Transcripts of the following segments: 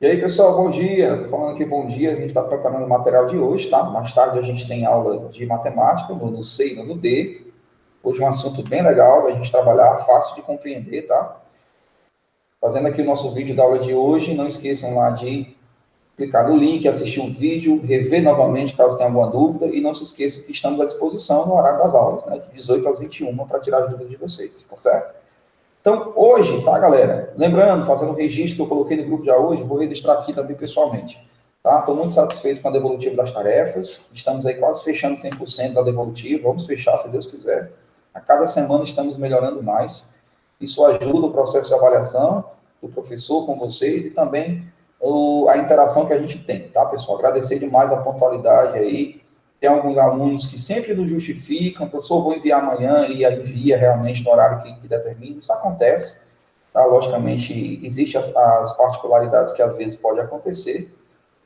E aí, pessoal, bom dia. Estou falando aqui bom dia. A gente está preparando o material de hoje, tá? Mais tarde a gente tem aula de matemática no C e no D. Hoje é um assunto bem legal da gente trabalhar, fácil de compreender, tá? Fazendo aqui o nosso vídeo da aula de hoje. Não esqueçam lá de clicar no link, assistir o vídeo, rever novamente caso tenha alguma dúvida. E não se esqueçam que estamos à disposição no horário das aulas, né? De 18 às 21 para tirar as dúvidas de vocês, tá certo? Então, hoje, tá, galera? Lembrando, fazendo o registro que eu coloquei no grupo já hoje, vou registrar aqui também pessoalmente. Tá? Estou muito satisfeito com a devolutiva das tarefas. Estamos aí quase fechando 100% da devolutiva. Vamos fechar, se Deus quiser. A cada semana estamos melhorando mais. Isso ajuda o processo de avaliação do professor com vocês e também a interação que a gente tem, tá, pessoal? Agradecer demais a pontualidade aí. Tem alguns alunos que sempre nos justificam, professor, vou enviar amanhã, e aí envia realmente no horário que determina. Isso acontece, tá? Logicamente, existem as particularidades que às vezes pode acontecer,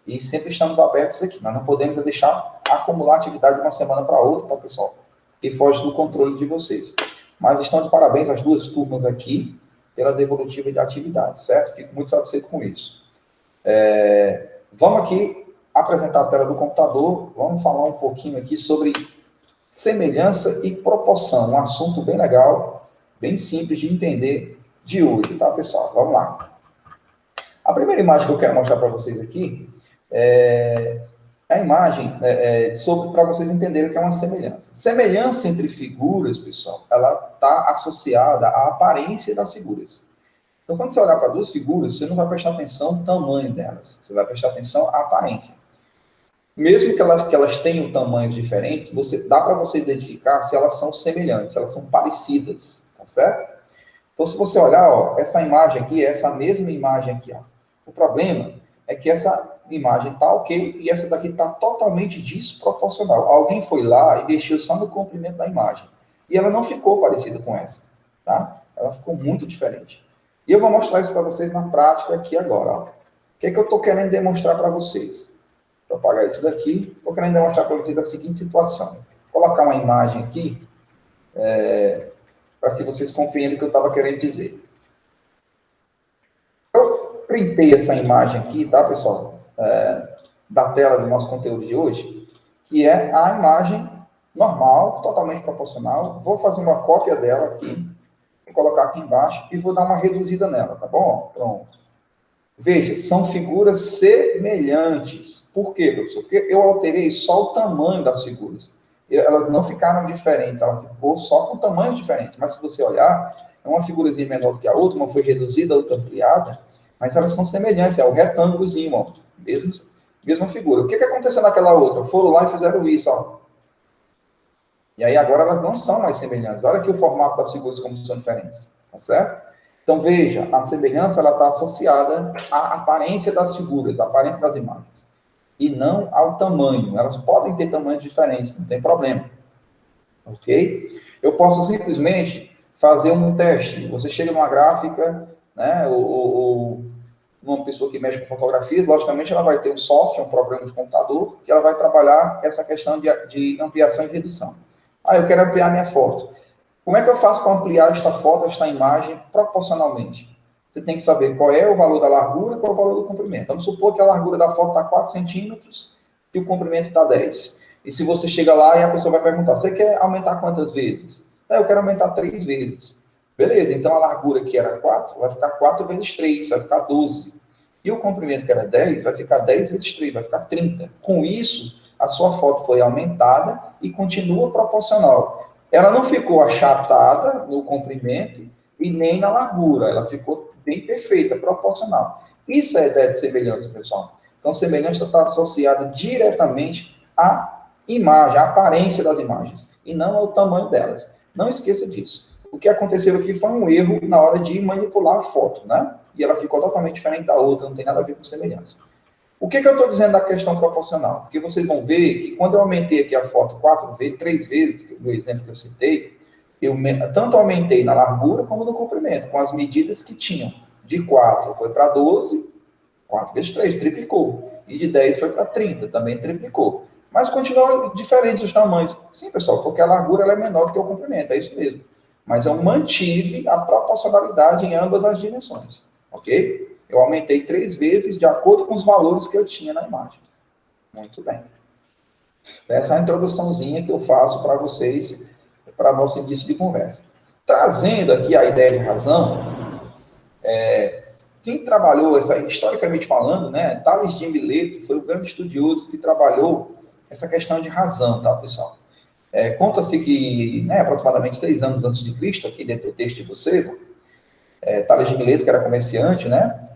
e sempre estamos abertos aqui. Nós não podemos deixar acumular atividade de uma semana para outra, tá, pessoal? Que foge do controle de vocês. Mas estão de parabéns as duas turmas aqui pela devolutiva de atividade, certo? Fico muito satisfeito com isso. Vamos aqui apresentar a tela do computador, vamos falar um pouquinho aqui sobre semelhança e proporção, um assunto bem legal, bem simples de entender de hoje, tá, pessoal? Vamos lá. A primeira imagem que eu quero mostrar para vocês aqui é a imagem sobre para vocês entenderem o que é uma semelhança. Semelhança entre figuras, pessoal, ela está associada à aparência das figuras. Então, quando você olhar para duas figuras, você não vai prestar atenção no tamanho delas, você vai prestar atenção à aparência. Mesmo que elas tenham tamanhos diferentes, dá para você identificar se elas são semelhantes, se elas são parecidas, tá certo? Então, se você olhar, ó, essa imagem aqui é essa mesma imagem aqui, ó. O problema é que essa imagem tá ok e essa daqui tá totalmente desproporcional. Alguém foi lá e mexeu só no comprimento da imagem. E ela não ficou parecida com essa, tá? Ela ficou muito diferente. E eu vou mostrar isso para vocês na prática aqui agora, ó. O que é que eu estou querendo demonstrar para vocês? Para apagar isso daqui, estou querendo demonstrar para vocês a seguinte situação. Vou colocar uma imagem aqui, para que vocês compreendam o que eu estava querendo dizer. Eu printei essa imagem aqui, tá, pessoal? Da tela do nosso conteúdo de hoje, que é a imagem normal, totalmente proporcional. Vou fazer uma cópia dela aqui, vou colocar aqui embaixo e vou dar uma reduzida nela, tá bom? Pronto. Veja, são figuras semelhantes. Por quê, professor? Porque eu alterei só o tamanho das figuras. Elas não ficaram diferentes, ela ficou só com tamanhos diferentes. Mas se você olhar, é uma figurazinha menor do que a outra, uma foi reduzida, a outra ampliada, mas elas são semelhantes, é o retângulozinho, ó, mesma figura. O que aconteceu naquela outra? Foram lá e fizeram isso, ó. E aí agora elas não são mais semelhantes. Olha aqui o formato das figuras como são diferentes, tá certo? Então, veja, a semelhança está associada à aparência das figuras, à aparência das imagens, e não ao tamanho. Elas podem ter tamanhos diferentes, não tem problema. Ok? Eu posso simplesmente fazer um teste. Você chega numa gráfica, né, ou uma pessoa que mexe com fotografias, logicamente ela vai ter um software, um programa de computador, que ela vai trabalhar essa questão de ampliação e redução. Ah, eu quero ampliar minha foto. Como é que eu faço para ampliar esta foto, esta imagem, proporcionalmente? Você tem que saber qual é o valor da largura e qual é o valor do comprimento. Vamos supor que a largura da foto está 4 centímetros e o comprimento está 10. E se você chega lá e a pessoa vai perguntar, você quer aumentar quantas vezes? Eu quero aumentar 3 vezes. Beleza, então a largura que era 4 vai ficar 4 vezes 3, vai ficar 12. E o comprimento que era 10 vai ficar 10 vezes 3, vai ficar 30. Com isso, a sua foto foi aumentada e continua proporcional. Ela não ficou achatada no comprimento e nem na largura, ela ficou bem perfeita, proporcional. Isso é a ideia de semelhança, pessoal. Então, semelhança está associada diretamente à imagem, à aparência das imagens, e não ao tamanho delas. Não esqueça disso. O que aconteceu aqui foi um erro na hora de manipular a foto, né? E ela ficou totalmente diferente da outra, não tem nada a ver com semelhança. O que eu estou dizendo da questão proporcional? Porque vocês vão ver que quando eu aumentei aqui a foto 4 vezes, 3 vezes, no exemplo que eu citei, eu tanto aumentei na largura como no comprimento, com as medidas que tinham. De 4 foi para 12, 4 vezes 3, triplicou. E de 10 foi para 30, também triplicou. Mas continuam diferentes os tamanhos. Sim, pessoal, porque a largura ela é menor do que o comprimento, é isso mesmo. Mas eu mantive a proporcionalidade em ambas as dimensões, ok? Eu aumentei 3 vezes de acordo com os valores que eu tinha na imagem. Muito bem. Essa é a introduçãozinha que eu faço para vocês, para nosso início de conversa. Trazendo aqui a ideia de razão, quem trabalhou, historicamente falando, né, Tales de Mileto foi o grande estudioso que trabalhou essa questão de razão, tá, pessoal? Conta-se que, né, aproximadamente 6 anos antes de Cristo, aqui dentro do texto de vocês, Tales de Mileto, que era comerciante, né,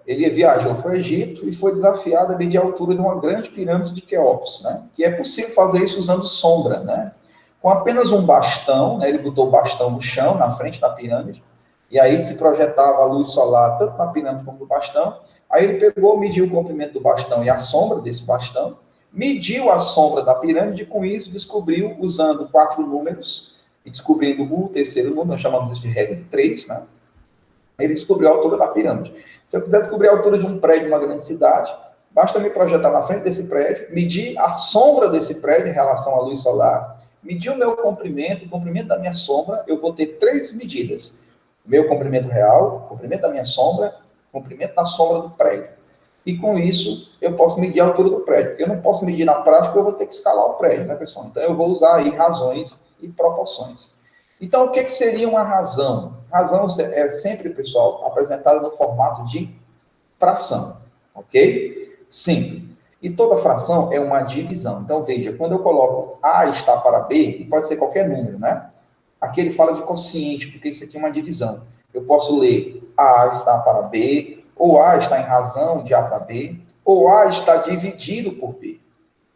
ele viajou para o Egito e foi desafiado a medir a altura de uma grande pirâmide de Quéops, né, que é possível fazer isso usando sombra, né, com apenas um bastão, né, ele botou o bastão no chão, na frente da pirâmide, e aí se projetava a luz solar tanto na pirâmide como no bastão. Aí ele pegou, mediu o comprimento do bastão e a sombra desse bastão, mediu a sombra da pirâmide e com isso descobriu, usando 4 números, e descobrindo o terceiro número, nós chamamos isso de regra de 3, né? Ele descobriu a altura da pirâmide. Se eu quiser descobrir a altura de um prédio em uma grande cidade, basta me projetar na frente desse prédio, medir a sombra desse prédio em relação à luz solar, medir o meu comprimento, o comprimento da minha sombra, eu vou ter 3 medidas. Meu comprimento real, comprimento da minha sombra, comprimento da sombra do prédio. E com isso, eu posso medir a altura do prédio. Eu não posso medir na prática, porque eu vou ter que escalar o prédio, né, pessoal? Então, eu vou usar aí razões e proporções. Então, o que seria uma razão? Razão é sempre, pessoal, apresentada no formato de fração, ok? Sempre. E toda fração é uma divisão. Então, veja, quando eu coloco A está para B, e pode ser qualquer número, né? Aqui ele fala de quociente, porque isso aqui é uma divisão. Eu posso ler A está para B, ou A está em razão de A para B, ou A está dividido por B.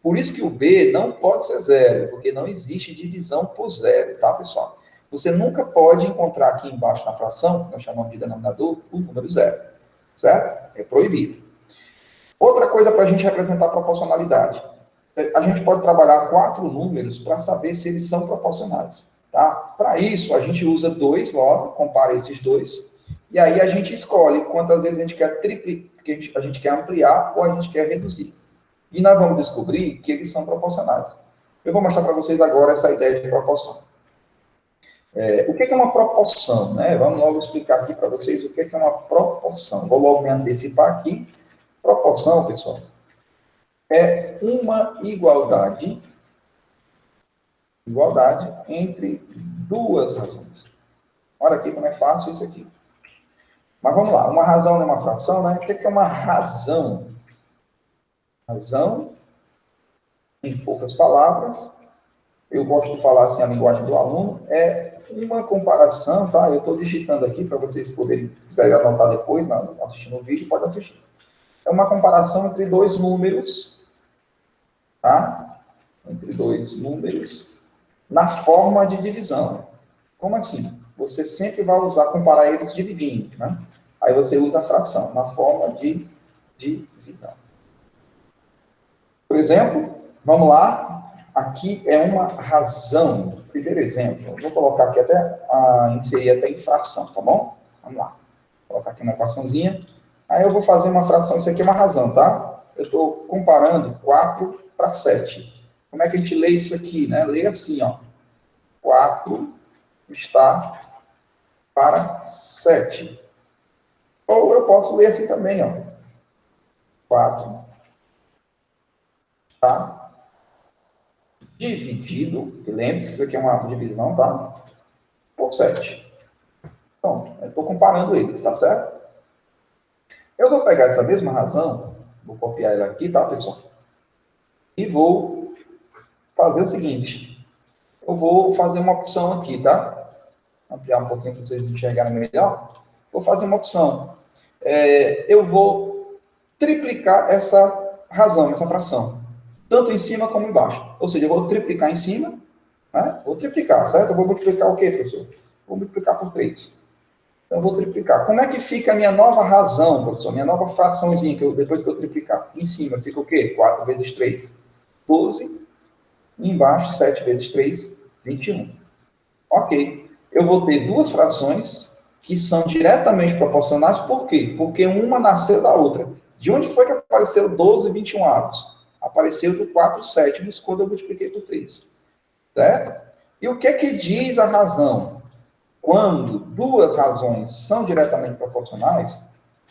Por isso que o B não pode ser zero, porque não existe divisão por zero, tá, pessoal? Você nunca pode encontrar aqui embaixo na fração, que nós chamamos de denominador, o número zero, certo? É proibido. Outra coisa para a gente representar a proporcionalidade. A gente pode trabalhar 4 números para saber se eles são proporcionais. Tá? Para isso, a gente usa 2 logo, compara esses 2, e aí a gente escolhe quantas vezes a gente quer triplicar, a gente quer ampliar ou a gente quer reduzir. E nós vamos descobrir que eles são proporcionais. Eu vou mostrar para vocês agora essa ideia de proporção. O que é uma proporção? Né? Vamos logo explicar aqui para vocês o que é uma proporção. Vou logo me antecipar aqui. Proporção, pessoal, é uma igualdade entre 2 razões. Olha aqui como é fácil isso aqui. Mas vamos lá, uma razão é uma fração, né? O que é uma razão? Razão, em poucas palavras, eu gosto de falar assim a linguagem do aluno, é uma comparação, tá? Eu estou digitando aqui para vocês poderem, se quiserem anotar depois, assistindo o vídeo, pode assistir. É uma comparação entre 2 números, tá? Entre 2 números, na forma de divisão. Como assim? Você sempre vai comparar eles dividindo, né? Aí você usa a fração, na forma de divisão. Por exemplo, vamos lá, aqui é uma razão. Primeiro exemplo, vou colocar aqui inserir até em fração, tá bom? Vamos lá. Vou colocar aqui uma equaçãozinha. Aí eu vou fazer uma fração, isso aqui é uma razão, tá? Eu estou comparando 4 para 7. Como é que a gente lê isso aqui, né? Lê assim, ó. 4 está para 7. Ou eu posso ler assim também, ó. 4 está dividido, lembre-se que isso aqui é uma divisão, tá? Por 7. Então, eu estou comparando eles, tá certo? Eu vou pegar essa mesma razão, vou copiar ela aqui, tá, pessoal? E vou fazer o seguinte. Eu vou fazer uma opção aqui, tá? Ampliar um pouquinho para vocês enxergarem melhor. Vou fazer uma opção. Eu vou triplicar essa razão, essa fração. Tanto em cima como embaixo. Ou seja, eu vou triplicar em cima, né? Vou triplicar, certo? Eu vou multiplicar o quê, professor? Vou multiplicar por 3. Então, eu vou triplicar. Como é que fica a minha nova razão, professor? Minha nova fraçãozinha, depois que eu triplicar? Em cima fica o quê? 4 vezes 3, 12. E embaixo, 7 vezes 3, 21. Ok. Eu vou ter 2 frações que são diretamente proporcionais. Por quê? Porque uma nasceu da outra. De onde foi que apareceu 12 e 21 avos? Apareceu do 4 sétimos quando eu multipliquei por 3. Certo? E o que é que diz a razão? Quando 2 razões são diretamente proporcionais,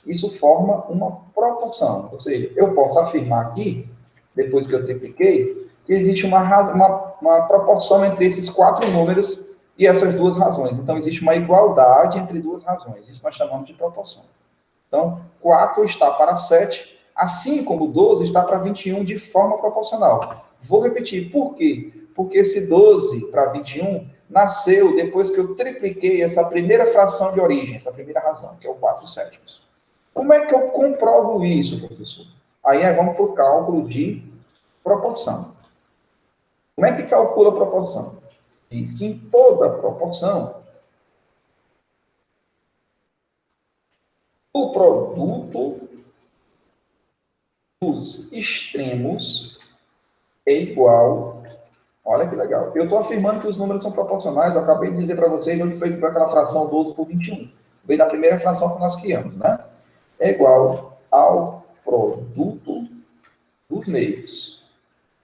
isso forma uma proporção. Ou seja, eu posso afirmar aqui, depois que eu tripliquei, que existe uma proporção entre esses 4 números e essas 2 razões. Então, existe uma igualdade entre 2 razões. Isso nós chamamos de proporção. Então, 4 está para 7, assim como 12 está para 21 de forma proporcional. Vou repetir, por quê? Porque esse 12 para 21 nasceu depois que eu tripliquei essa primeira fração de origem, essa primeira razão, que é o 4 sétimos. Como é que eu comprovo isso, professor? Aí vamos para o cálculo de proporção. Como é que calcula a proporção? Diz que em toda proporção, o produto dos extremos é igual. Olha que legal. Eu estou afirmando que os números são proporcionais. Eu acabei de dizer para vocês onde foi aquela fração 12 por 21. Veio da primeira fração que nós criamos, né? É igual ao produto dos meios.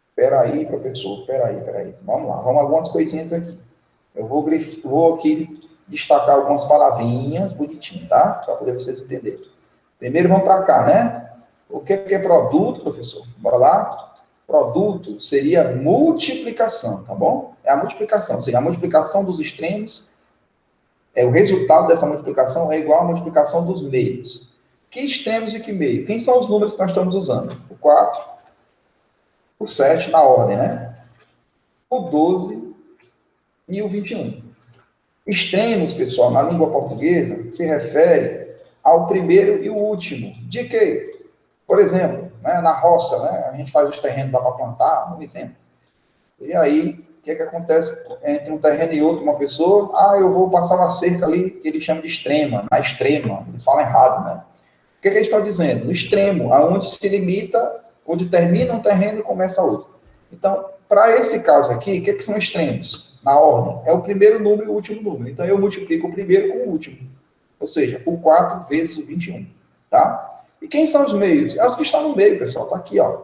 Espera aí, professor. Espera aí. Vamos lá. Vamos algumas coisinhas aqui. Eu vou aqui destacar algumas palavrinhas bonitinhas, tá? Para poder vocês entenderem. Primeiro vamos para cá, né? O que é produto, professor? Bora lá? Produto seria multiplicação, tá bom? É a multiplicação, seria a multiplicação dos extremos. O resultado dessa multiplicação é igual à multiplicação dos meios. Que extremos e que meio? Quem são os números que nós estamos usando? O 4, o 7 na ordem, né? O 12 e o 21. Extremos, pessoal, na língua portuguesa, se refere ao primeiro e o último. De quê? Por exemplo, né, na roça, né, a gente faz os terrenos lá para plantar, um exemplo. E aí, o que acontece entre um terreno e outro, uma pessoa? Eu vou passar uma cerca ali, que eles chamam de extrema, na extrema. Eles falam errado, né? O que eles estão dizendo? No extremo, aonde se limita, onde termina um terreno e começa outro. Então, para esse caso aqui, o que são extremos? Na ordem, é o primeiro número e o último número. Então, eu multiplico o primeiro com o último. Ou seja, o 4 vezes o 21. Tá? E quem são os meios? É os que estão no meio, pessoal. Está aqui, ó.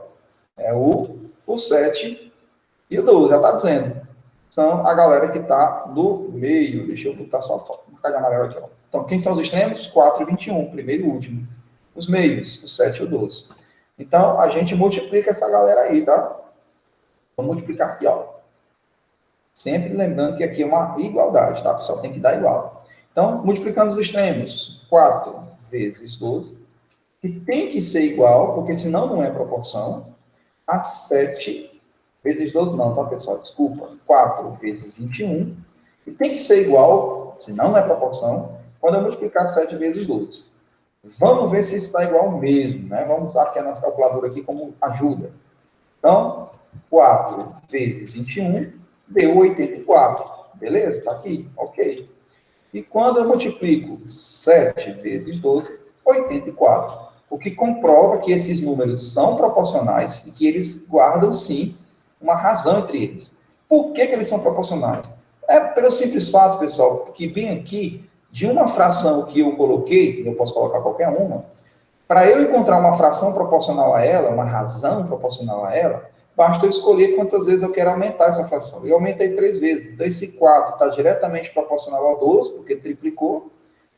É o 7 e o 12, já está dizendo. São a galera que está no meio. Deixa eu botar só um bocado de amarelo aqui, ó. Então, quem são os extremos? 4 e 21, primeiro e último. Os meios, o 7 e o 12. Então, a gente multiplica essa galera aí, tá? Vamos multiplicar aqui, ó. Sempre lembrando que aqui é uma igualdade, tá, pessoal? Tem que dar igual. Então, multiplicando os extremos. 4 vezes 12, que tem que ser igual, porque senão não é proporção, a 7 vezes 12 não, tá, pessoal? Desculpa. 4 vezes 21, que tem que ser igual, senão não é proporção, quando eu multiplicar 7 vezes 12. Vamos ver se isso está igual mesmo, né? Vamos usar aqui a nossa calculadora aqui como ajuda. Então, 4 vezes 21 deu 84. Beleza? Está aqui? Ok. E quando eu multiplico 7 vezes 12, 84. O que comprova que esses números são proporcionais e que eles guardam, sim, uma razão entre eles. Por que eles são proporcionais? É pelo simples fato, pessoal, que bem aqui, de uma fração que eu coloquei, eu posso colocar qualquer uma, para eu encontrar uma fração proporcional a ela, uma razão proporcional a ela, basta eu escolher quantas vezes eu quero aumentar essa fração. Eu aumentei 3 vezes. Então, esse 4 está diretamente proporcional ao 12, porque triplicou.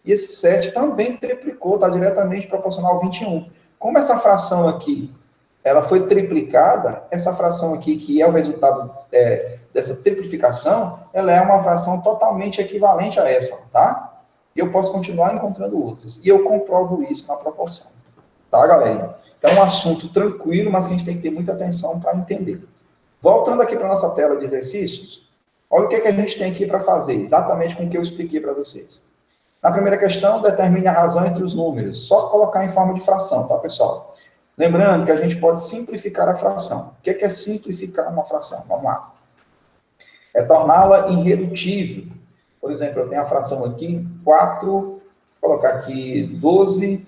E esse 7 também triplicou, está diretamente proporcional ao 21. Como essa fração aqui, ela foi triplicada, essa fração aqui, que é o resultado dessa triplicação, ela é uma fração totalmente equivalente a essa, tá? E eu posso continuar encontrando outras. E eu comprovo isso na proporção. Tá, galera? Então, é um assunto tranquilo, mas que a gente tem que ter muita atenção para entender. Voltando aqui para a nossa tela de exercícios, olha o que a gente tem aqui para fazer, exatamente com o que eu expliquei para vocês. Na primeira questão, determine a razão entre os números. Só colocar em forma de fração, tá, pessoal? Lembrando que a gente pode simplificar a fração. O que é simplificar uma fração? Vamos lá. É torná-la irredutível. Por exemplo, eu tenho a fração aqui, 4, vou colocar aqui 12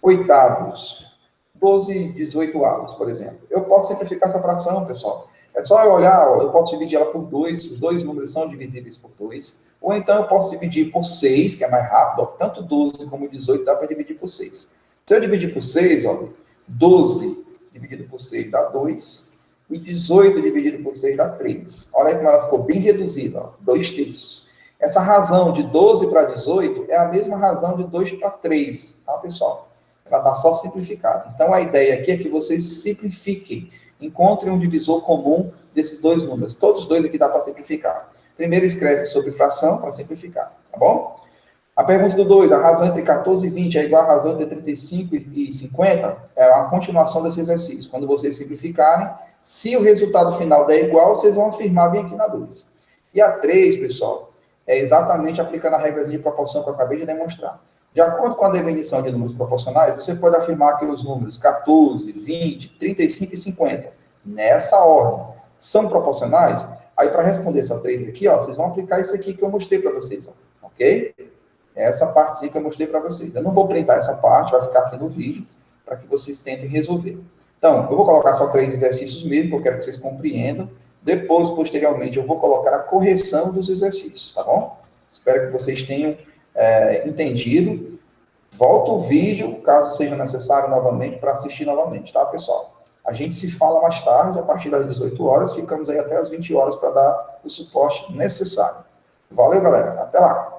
oitavos. 12 18avos, por exemplo. Eu posso simplificar essa fração, pessoal. É só eu olhar, ó, eu posso dividir ela por 2, os dois números são divisíveis por 2. Ou então eu posso dividir por 6, que é mais rápido. Ó, tanto 12 como 18 dá para dividir por 6. Se eu dividir por 6, ó, 12 dividido por 6 dá 2. E 18 dividido por 6 dá 3. Olha aí como ela ficou bem reduzida, ó, 2 terços. Essa razão de 12 para 18 é a mesma razão de 2 para 3, tá, pessoal? ela está só simplificada. Então, a ideia aqui é que vocês simplifiquem, encontrem um divisor comum desses dois números. Todos os dois aqui dá para simplificar. Primeiro escreve sobre fração para simplificar, tá bom? A pergunta do 2, a razão entre 14 e 20 é igual à razão entre 35 e 50? É a continuação desse exercício. Quando vocês simplificarem, se o resultado final der igual, vocês vão afirmar bem aqui na 2. E a 3, pessoal, é exatamente aplicando a regra de proporção que eu acabei de demonstrar. De acordo com a definição de números proporcionais, você pode afirmar que os números 14, 20, 35 e 50, nessa ordem, são proporcionais. Aí, para responder essa 3 aqui, ó, vocês vão aplicar isso aqui que eu mostrei para vocês, ó, ok? Essa partezinha que eu mostrei para vocês. Eu não vou printar essa parte, vai ficar aqui no vídeo, para que vocês tentem resolver. Então, eu vou colocar só 3 exercícios mesmo, que eu quero que vocês compreendam. Depois, posteriormente, eu vou colocar a correção dos exercícios, tá bom? Espero que vocês tenham entendido. Volta o vídeo, caso seja necessário novamente, para assistir novamente, tá, pessoal? A gente se fala mais tarde, a partir das 18 horas, ficamos aí até as 20 horas para dar o suporte necessário. Valeu, galera. Até lá.